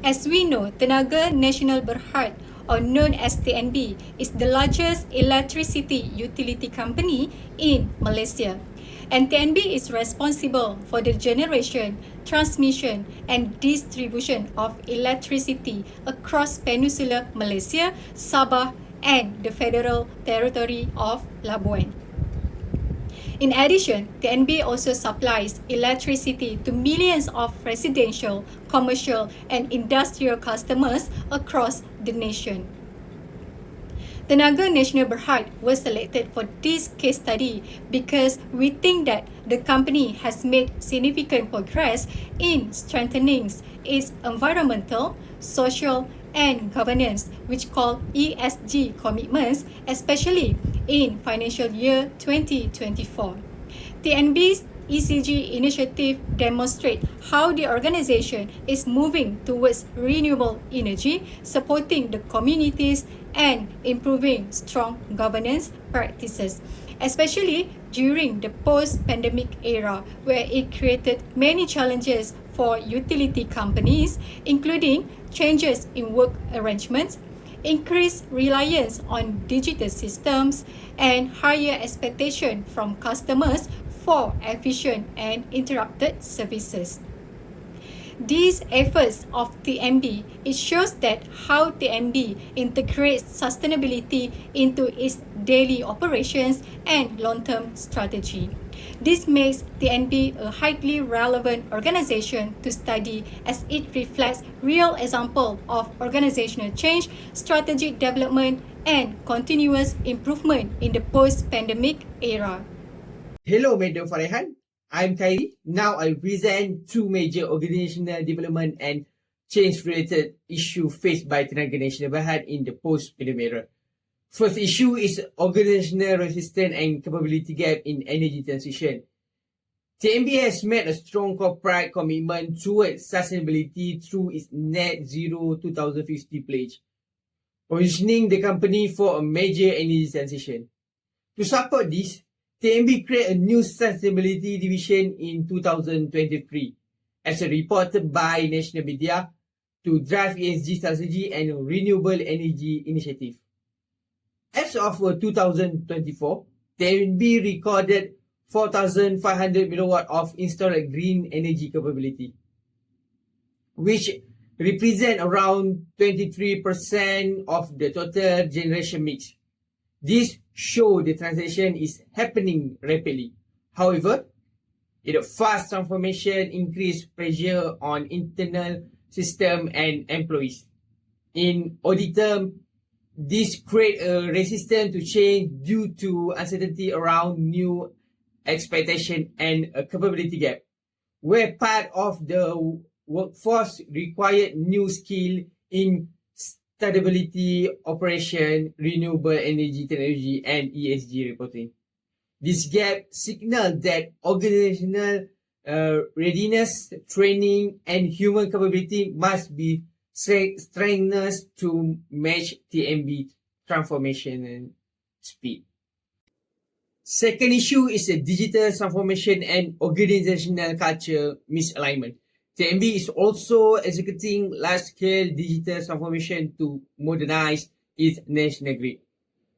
As we know, Tenaga Nasional Berhad, or known as TNB, is the largest electricity utility company in Malaysia. And TNB is responsible for the generation, transmission, and distribution of electricity across Peninsular Malaysia, Sabah, and the Federal Territory of Labuan. In addition, TNB also supplies electricity to millions of residential, commercial, and industrial customers across the nation. Tenaga Nasional Berhad was selected for this case study because we think that the company has made significant progress in strengthening its environmental, social, and governance, which call ESG commitments, especially in financial year 2024. TNB's ECG initiative demonstrate how the organization is moving towards renewable energy, supporting the communities and improving strong governance practices, especially during the post-pandemic era where it created many challenges for utility companies, including changes in work arrangements, increased reliance on digital systems, and higher expectation from customers for efficient and interrupted services. These efforts of TNB, it shows that how TNB integrates sustainability into its daily operations and long-term strategy. This makes TNB a highly relevant organization to study as it reflects real example of organizational change, strategic development, and continuous improvement in the post-pandemic era. Hello, Madam Farehan. I'm Khairi. Now I present two major organizational development and change-related issues faced by Tenaga Nasional Berhad in the post-pandemic era. First issue is organizational resistance and capability gap in energy transition. TNB has made a strong corporate commitment towards sustainability through its Net Zero 2050 pledge, positioning the company for a major energy transition. To support this, TNB created a new sustainability division in 2023, as reported by national media, to drive ESG strategy and renewable energy initiative. As of 2024, TNB recorded 4,500 megawatt of installed green energy capability, which represent around 23% of the total generation mix. This shows the transition is happening rapidly. However, its fast transformation increased pressure on internal system and employees. In audit terms, this creates a resistance to change due to uncertainty around new expectation and a capability gap, where part of the workforce required new skill in sustainability, operation, renewable energy technology, and ESG reporting. This gap signals that organizational readiness, training, and human capability must be strengthened to match TNB transformation and speed. Second issue is a digital transformation and organizational culture misalignment. TNB is also executing large-scale digital transformation to modernize its national grid.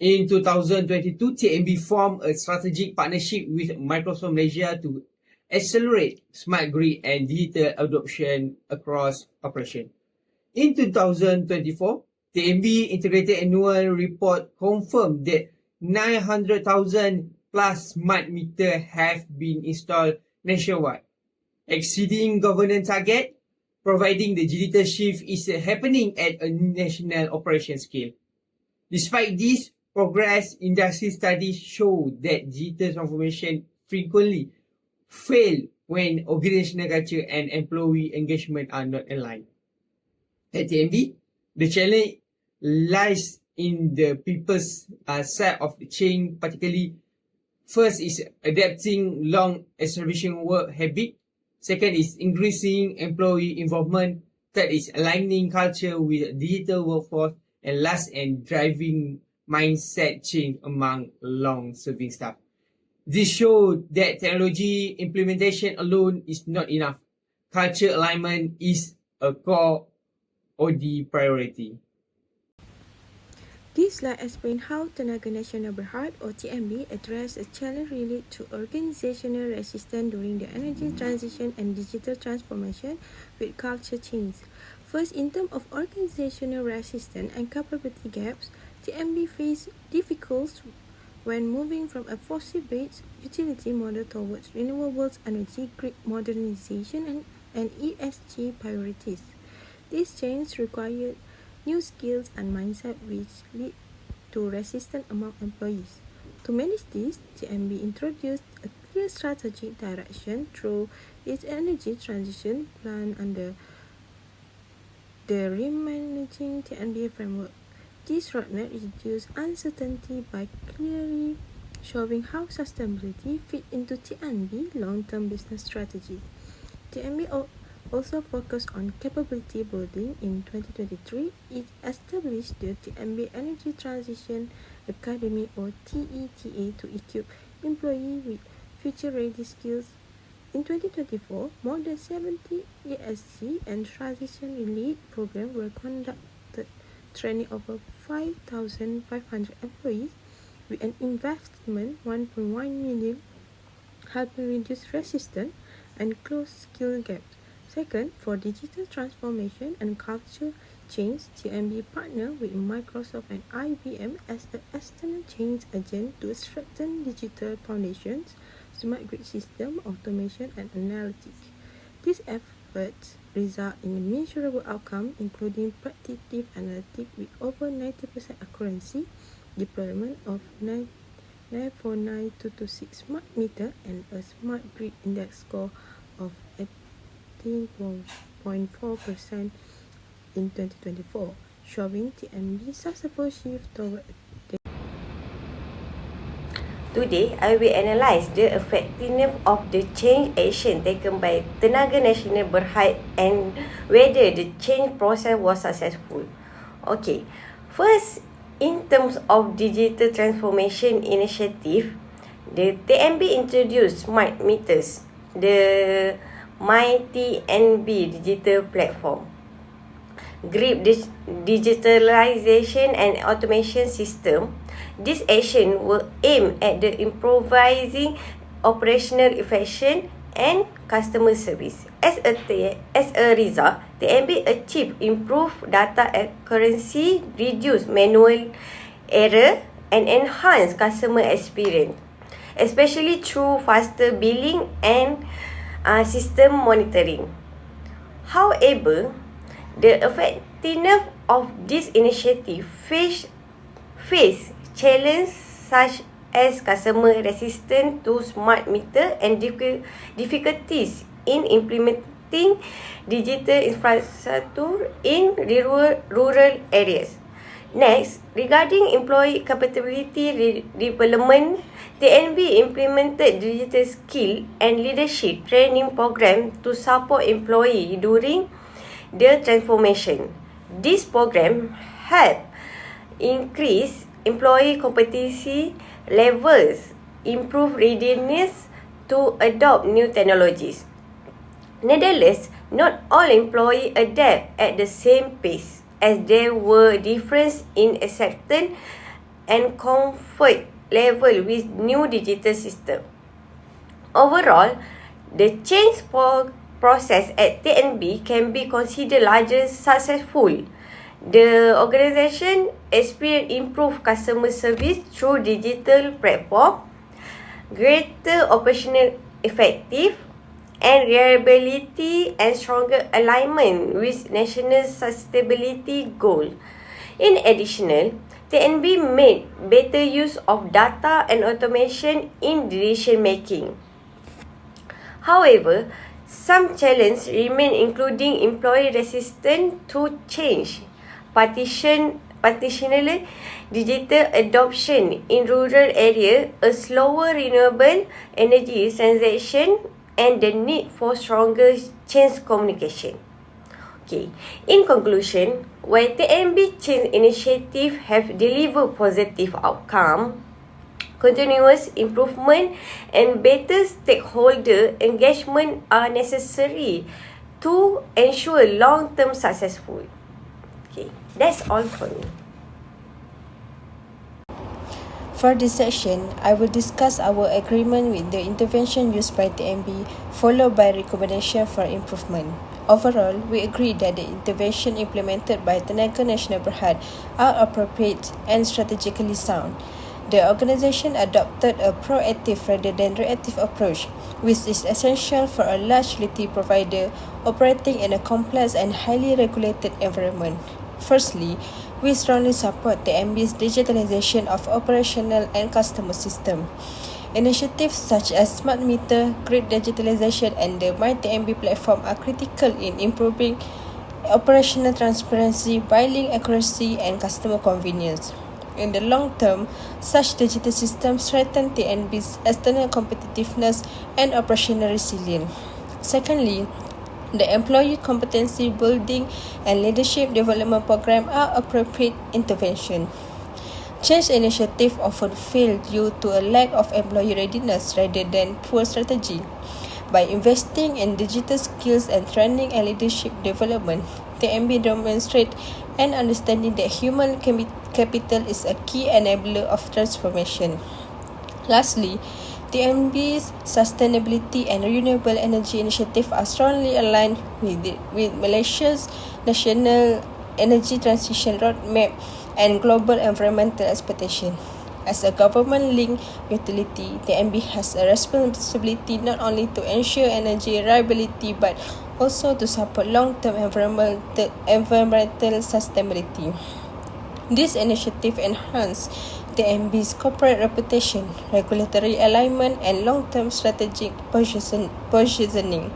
In 2022, TNB formed a strategic partnership with Microsoft Malaysia to accelerate smart grid and digital adoption across operations. In 2024, TNB integrated annual report confirmed that 900,000 plus smart meters have been installed nationwide, exceeding government target, providing the digital shift is happening at a national operation scale. Despite this progress, industry studies show that digital transformation frequently fail when organizational culture and employee engagement are not aligned. At TNB, the challenge lies in the people's side of the chain, particularly first is adapting long establishing work habit. Second is increasing employee involvement. Third is aligning culture with digital workforce. And last, and driving mindset change among long-serving staff. This shows that technology implementation alone is not enough. Culture alignment is a core or the priority. This slide explains how Tenaga Nasional Berhad or TNB address a challenge related to organizational resistance during the energy transition and digital transformation with culture change. First, in terms of organizational resistance and capability gaps, TNB faced difficulties when moving from a fossil-based utility model towards renewables energy, grid modernization, and ESG priorities. This change required new skills and mindset which lead to resistance among employees. To manage this, TNB introduced a clear strategic direction through its energy transition plan under the Remanaging TNB framework. This roadmap reduces uncertainty by clearly showing how sustainability fit into TNB long-term business strategy. TNB also focused on capability building. In 2023, it established the TNB Energy Transition Academy or TETA to equip employees with future-ready skills. In 2024, more than 70 ESG and transition-related programs were conducted, training over 5,500 employees with an investment 1.1 million, helping reduce resistance and close skill gaps. Second, for digital transformation and culture change, TNB partnered with Microsoft and IBM as the external change agent to strengthen digital foundations, smart grid system, automation, and analytics. These efforts result in a measurable outcome, including predictive analytics with over 90% accuracy, deployment of 949226 smart meter, and a smart grid index score of 18.4% in 2024, showing TNB's successful shift toward. Today, I will analyze the effectiveness of the change action taken by Tenaga Nasional Berhad and whether the change process was successful. Okay, first, in terms of digital transformation initiative, the TNB introduced smart meters, the My TNB digital platform, grid digitalization and automation system. This action will aim at the improvising operational efficiency and customer service. As a result, TNB achieved improved data accuracy, reduced manual error, and enhanced customer experience, especially through faster billing and system monitoring. However, the effectiveness of this initiative face challenges such as customer resistance to smart meter and difficulties in implementing digital infrastructure in rural areas. Next, regarding employee capability development, TNB implemented digital skill and leadership training program to support employees during the transformation. This program helped increase employee competency levels, improve readiness to adopt new technologies. Nevertheless, not all employees adapt at the same pace, as there were differences in acceptance and comfort level with new digital system. Overall, the change process at TNB can be considered largely successful. The organization experienced improved customer service through digital platform, greater operational effective and reliability, and stronger alignment with national sustainability goal. In addition, TNB made better use of data and automation in decision making. However, some challenges remain, including employee resistance to change, particularly digital adoption in rural areas, a slower renewable energy transition, and the need for stronger change communication. Okay. In conclusion, while TNB change initiative have delivered positive outcome, continuous improvement and better stakeholder engagement are necessary to ensure long-term successful. That's all for me. For this section, I will discuss our agreement with the intervention used by TNB, followed by recommendation for improvement. Overall, we agree that the intervention implemented by Tenaga Nasional Berhad are appropriate and strategically sound. The organization adopted a proactive rather than reactive approach, which is essential for a large utility provider operating in a complex and highly regulated environment. Firstly, we strongly support the TNB's digitalization of operational and customer system. Initiatives such as smart meter, grid digitalization, and the MyTNB platform are critical in improving operational transparency, billing accuracy, and customer convenience. In the long term, such digital systems strengthen TNB's external competitiveness and operational resilience. Secondly, the Employee Competency Building and Leadership Development Program are appropriate intervention. Change initiatives often fail due to a lack of employee readiness rather than poor strategy. By investing in digital skills and training and leadership development, TNB demonstrates an understanding that human capital is a key enabler of transformation. Lastly, TNB's sustainability and renewable energy initiative are strongly aligned with Malaysia's national energy transition roadmap and global environmental expectation. As a government-linked utility, TNB has a responsibility not only to ensure energy reliability but also to support long-term environmental sustainability. This initiative enhances TNB's corporate reputation, regulatory alignment, and long-term strategic positioning.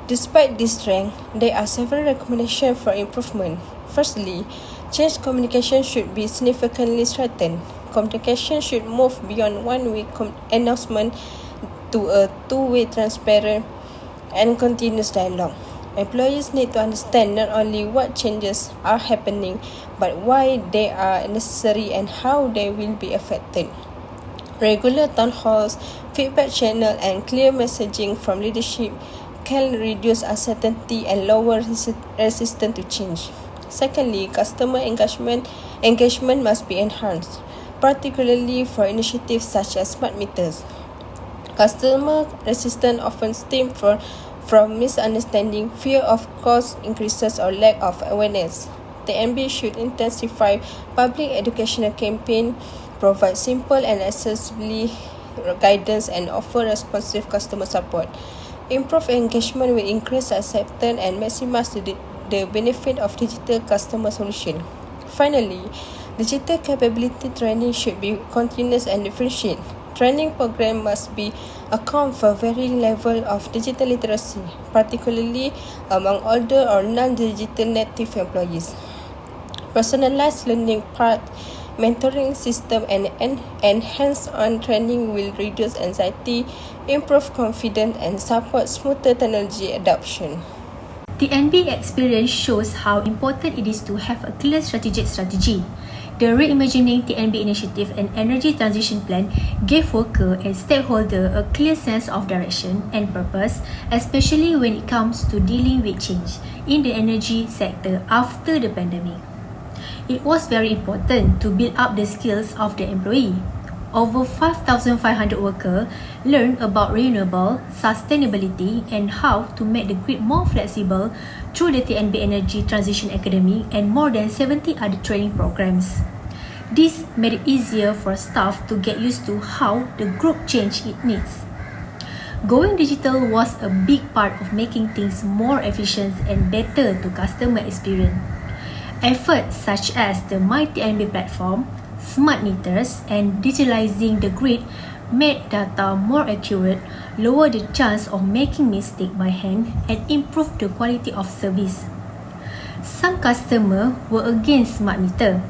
Despite this strength, there are several recommendations for improvement. Firstly, change communication should be significantly strengthened. Communication should move beyond one-way announcement to a two-way, transparent, and continuous dialogue. Employees need to understand not only what changes are happening, but why they are necessary and how they will be affected. Regular town halls, feedback channel, and clear messaging from leadership can reduce uncertainty and lower resistance to change. Secondly, customer engagement must be enhanced, particularly for initiatives such as smart meters. Customer resistance often stems from misunderstanding, fear of cost increases, or lack of awareness. The TNB should intensify public educational campaigns, provide simple and accessible guidance, and offer responsive customer support. Improve engagement will increase acceptance and maximize the benefit of digital customer solution. Finally, digital capability training should be continuous and differentiated. Training program must be account for varying level of digital literacy, particularly among older or non-digital native employees. Personalized learning path, mentoring system, and hands-on training will reduce anxiety, improve confidence, and support smoother technology adoption. TNB experience shows how important it is to have a clear strategy. The Reimagining TNB initiative and energy transition plan gave worker and stakeholder a clear sense of direction and purpose, especially when it comes to dealing with change in the energy sector after the pandemic. It was very important to build up the skills of the employee. Over 5,500 workers learned about renewable, sustainability, and how to make the grid more flexible through the TNB Energy Transition Academy and more than 70 other training programs. This made it easier for staff to get used to how the group changed its needs. Going digital was a big part of making things more efficient and better to customer experience. Efforts such as the MyTNB platform, smart meters, and digitalizing the grid made data more accurate, lower the chance of making mistakes by hand, and improve the quality of service. Some customers were against smart meter,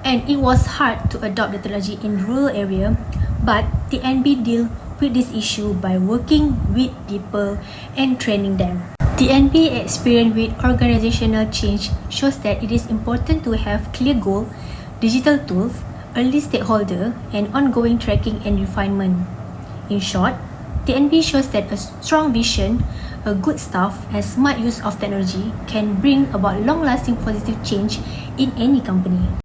and it was hard to adopt the technology in rural area, but TNB deal with this issue by working with people and training them. TNB experience with organizational change shows that it is important to have clear goal, digital tools, early stakeholder, and ongoing tracking and refinement. In short, TNB shows that a strong vision, a good staff and smart use of technology can bring about long-lasting positive change in any company.